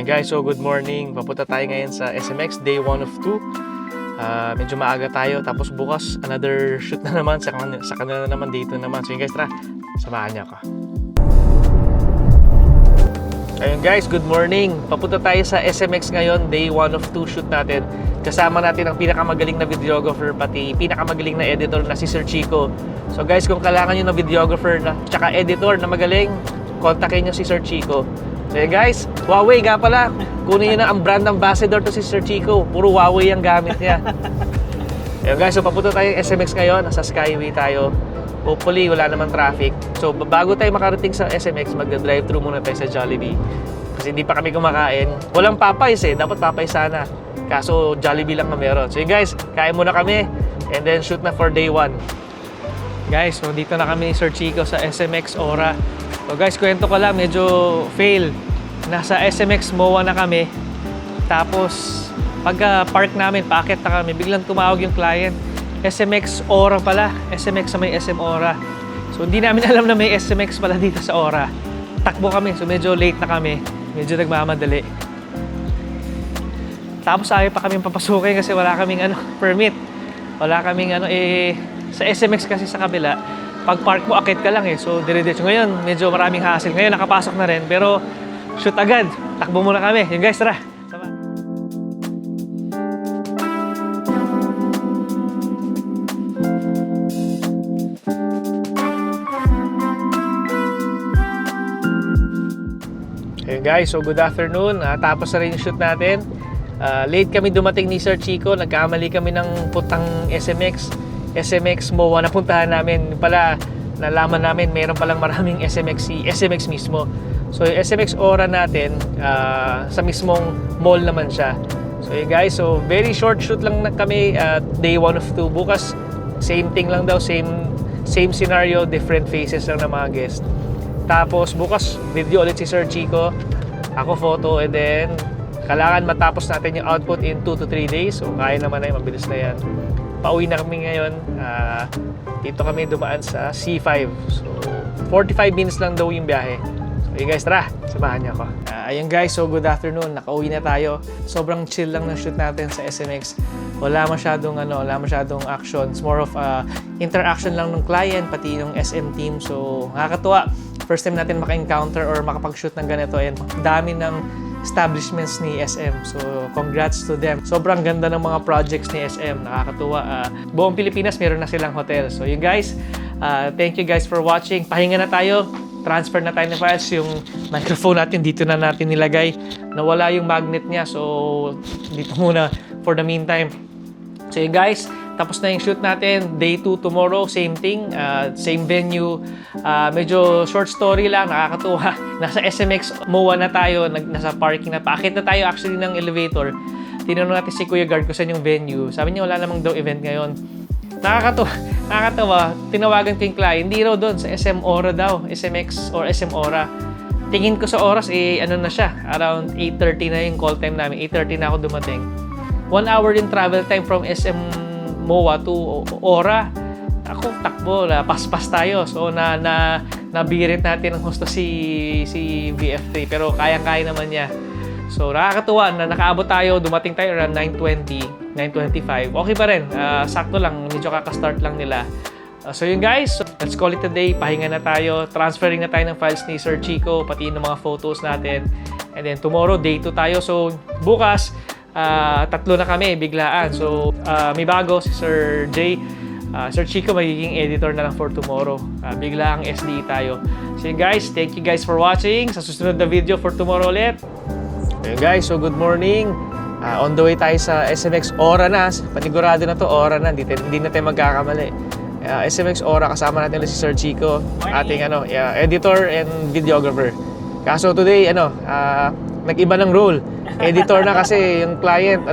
Ayan guys, so good morning. Papunta tayo ngayon sa SMX, day 1 of 2. Medyo maaga tayo. Tapos bukas, another shoot na naman. Sa kanila na naman, dito naman. So yun guys, tara, samahan niyo ako. Ayun guys, good morning. Papunta tayo sa SMX ngayon, day 1 of 2 shoot natin. Kasama natin ang pinakamagaling na videographer, pati pinakamagaling na editor na si Sir Chico. So guys, kung kailangan nyo ng videographer na, tsaka editor na magaling, kontakin nyo si Sir Chico. So yun guys, Huawei nga pala. Kunin nyo na ang brand ambassador to si Sir Chico. Puro Huawei ang gamit niya. Ayun guys, so papunta tayo SMX ngayon. Nasa Skyway tayo. Hopefully, wala naman traffic. So bago tayo makarating sa SMX, mag-drive-thru muna tayo sa Jollibee. Kasi hindi pa kami kumakain. Walang Popeyes eh. Dapat Popeyes sana. Kaso Jollibee lang na meron. So yun guys, kain muna kami. And then shoot na for day 1. Guys, so dito na kami ni Sir Chico sa SMX Ora. So guys, kwento ko lang, medyo fail. Nasa SMX MOA na kami. Tapos, pagka-park namin, paakit na kami, biglang tumawag yung client. SMX Ora pala. SMX sa may SM Ora. So, hindi namin alam na may SMX pala dito sa Ora. Takbo kami. So, medyo late na kami. Medyo nagmamadali. Tapos, ayaw pa kami papasukin kasi wala kaming permit. Wala kaming sa SMX kasi sa kabila. Pag park mo, akit ka lang eh. So, dire-diretso. Ngayon, medyo maraming hassle. Ngayon, nakapasok na rin. Pero, shoot agad. Takbo muna kami. Yung guys, tara. Sama. Ayun guys, so good afternoon. Tapos na rin yung shoot natin. Late kami dumating ni Sir Chico. Nagkamali kami ng putang SMX MOA na puntahan namin. Pala, nalaman namin mayroon palang maraming SMX mismo. So yung SMX Ora natin, sa mismong mall naman siya. So yun guys, so very short shoot lang na kami, day 1 of 2. Bukas, same thing lang daw, same scenario, different faces lang ng mga guest. Tapos bukas, video ulit si Sir Chico, ako photo, and then kailangan matapos natin yung output in 2 to 3 days. So kaya naman na yun, mabilis na yan. Pauwi na kami ngayon. Dito kami dumaan sa C5. So, 45 minutes lang daw yung biyahe. So, yun guys, tara, samahan niyo ako. Ayun guys, so good afternoon. Nakauwi na tayo. Sobrang chill lang ng shoot natin sa SMX. Wala masyadong action. It's more of interaction lang ng client, pati yung SM team. So, nakakatuwa. First time natin maka-encounter or makapag-shoot ng ganito. Ayan, dami ng establishments ni SM. So, congrats to them. Sobrang ganda ng mga projects ni SM. Nakakatuwa. Buong Pilipinas, meron na silang hotel. So, yun guys, thank you guys for watching. Pahinga na tayo. Transfer na tayo ng files. Yung microphone natin, dito na natin nilagay. Nawala yung magnet niya. So, dito muna for the meantime. So, yun guys, tapos na yung shoot natin. Day 2 tomorrow, same thing. Same venue. Medyo short story lang, nakakatuwa. Nasa SMX MOA na tayo, nasa parking na. Paakit na tayo actually ng elevator. Tinanong natin si Kuya Guard kung saan yung venue. Sabi niya wala namang daw event ngayon. Nakakatawa. Tinawagan ko yung client. Hindi raw doon, sa SM Ora daw. SMX or SM Ora. Tingin ko sa oras, na siya. Around 8:30 na yung call time namin. 8:30 na ako dumating. 1 hour din travel time from SM MOA to Ora. Ako, takbo, paspas tayo. So, nabirit natin ng husto si VF3. Pero kaya-kaya naman niya. So, nakakatuwa na nakaabot tayo. Dumating tayo around 9:20, 9:25. Okay pa rin. Sakto lang. Medyo kakastart lang nila. So, yun guys. Let's call it a day. Pahinga na tayo. Transferring na tayo ng files ni Sir Chico. Pati ng mga photos natin. And then, tomorrow, day 2 tayo. So, bukas, 3 na kami, biglaan. So, may bago si Sir Jay. Sir Chico, magiging editor na lang for tomorrow. Bigla ang SDE tayo. So guys, thank you guys for watching. Sa susunod na video for tomorrow ulit. Ayun guys, so good morning. On the way tayo sa SMX Ora na. Panigurado na to, Ora na. Hindi na tayo magkakamali. SMX Ora, kasama natin ulit si Sir Chico. Ating editor and videographer. Kaso today, nag-iba ng role. Editor na kasi yung client,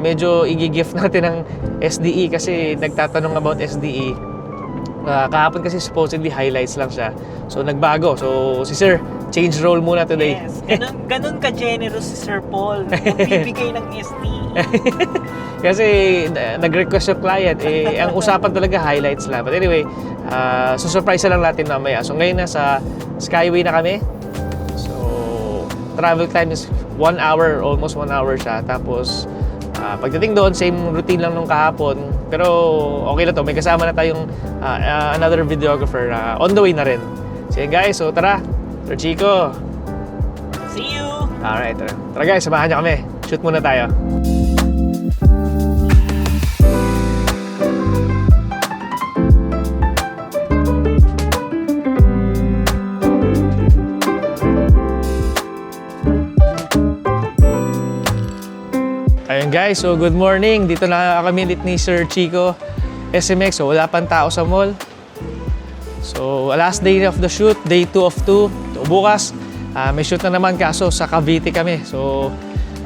medyo i-gift natin ng SDE kasi nagtatanong about SDE. Kahapon kasi supposedly highlights lang siya. So nagbago. So si Sir, change role muna today. Yes. Ganun ka-generous si Sir Paul. Magbibigay ng SDE. Kasi nag-request yung client. Ang usapan talaga highlights lang. But anyway, susurprise lang natin mamaya. So ngayon nasa Skyway na kami. So travel time is 1 hour, almost 1 hour siya. Tapos, pagdating doon, same routine lang nung kahapon. Pero okay na to, may kasama na tayong another videographer on the way na rin. So yun guys, so tara, Sir Chico. See you! Alright, tara. Tara guys, samahan niyo kami. Shoot muna tayo. Ayun guys, so good morning. Dito na kami ulit ni Sir Chico SMX. So wala pang tao sa mall. So last day of the shoot, day 2 of 2. So bukas, may shoot na naman kaso sa Cavite kami. So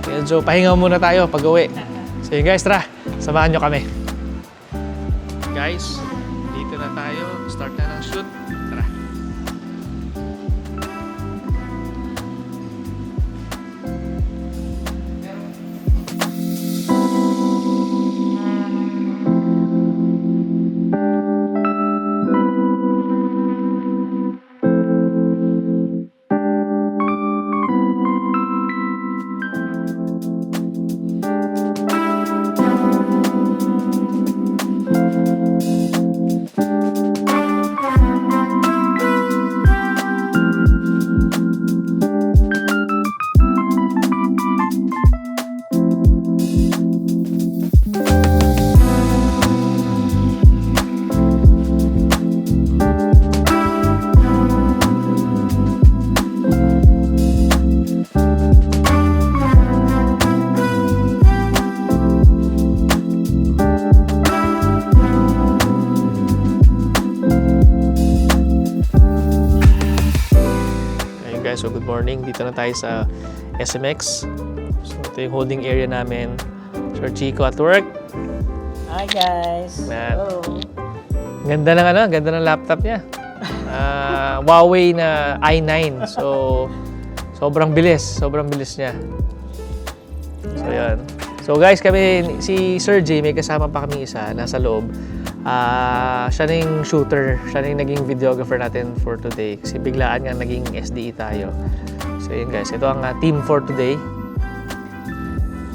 medyo pahinga muna tayo pag uwi. So yun guys, tara, samahan nyo kami. Guys, dito na tayo. Start na ng shoot. Tara. So good morning, dito na tayo sa SMX. So ito yung holding area namin. Sir Chico at work. Hi guys! Man. Hello! Ganda ng ganda ng laptop niya. Huawei na i9. So sobrang bilis niya. So yan. So guys, kami si Sir J, may kasama pa kami isa nasa loob. Siya na yung shooter, siya na yung naging videographer natin for today kasi biglaan nga naging SDE tayo. So yun guys, ito ang team for today.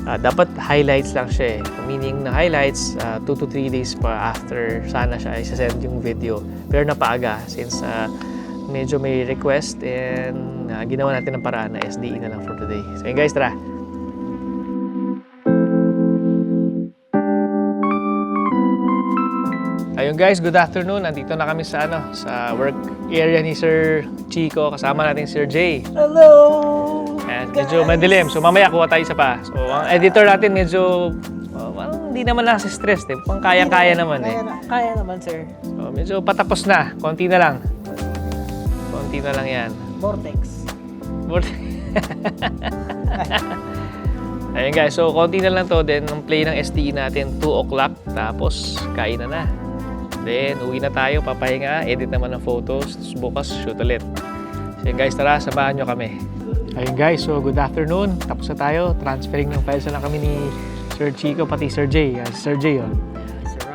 Dapat highlights lang siya meaning na highlights 2 to 3 days pa after sana siya isa-send yung video, pero napaaga since medyo may request and ginawa natin ng paraan na SDE na lang for today. So yun guys, tara! Ayun guys, good afternoon. Nandito na kami sa sa work area ni Sir Chico. Kasama natin Sir J. Hello! And medyo madilim. So mamaya kuha tayo isa pa. So ang editor natin medyo hindi naman nasa-stress. Pang kayang-kaya naman Kaya naman, sir. So medyo patapos na. Konti na lang. Konti na lang yan. Vortex. Ayun guys, so konti na lang to. Then ang play ng SDE natin 2 o'clock. Tapos kain na. Then, uwi na tayo, papahinga, edit naman ng photos, tapos bukas, shoot ulit. So guys, tara, samahan nyo kami. Ayun guys, so good afternoon. Tapos na tayo, transferring ng files na lang kami ni Sir Chico, pati Sir J. Sir J, yun.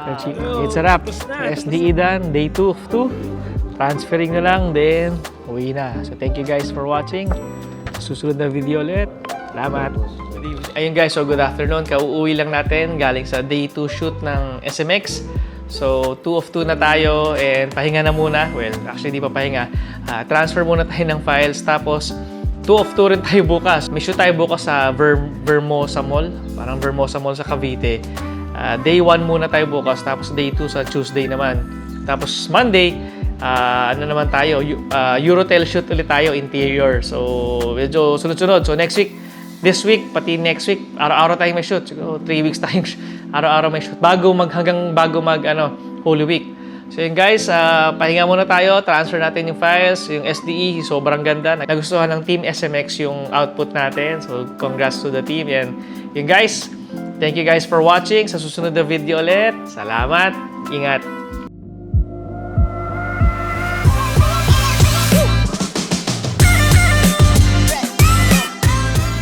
Sir Chico. It's a wrap. SDE done, day 2 of 2. Transferring na lang, then uwi na. So thank you guys for watching. Susunod na video ulit. Salamat. Ayun guys, so good afternoon. Kauuwi lang natin galing sa day 2 shoot ng SMX. So, 2 of 2 na tayo and pahinga na muna. Well, actually, di pa pahinga. Transfer muna tayo ng files. Tapos, 2 of 2 rin tayo bukas. May shoot tayo bukas sa Vermosa Mall. Parang Vermosa Mall sa Cavite. Day 1 muna tayo bukas. Tapos, day 2 sa Tuesday naman. Tapos, Monday, ano naman tayo? Eurotel shoot ulit tayo, interior. So, medyo sunod-sunod. So, next week, this week, pati next week, araw-araw tayong may shoot. Siguro 3 weeks tayong araw-araw may shoot. Hanggang bago mag Holy Week. So yun guys, pahinga muna tayo. Transfer natin yung files. Yung SDE, sobrang ganda. Nagustuhan ng Team SMX yung output natin. So congrats to the team. And yun guys, thank you guys for watching. Sa susunod na video ulit. Salamat. Ingat.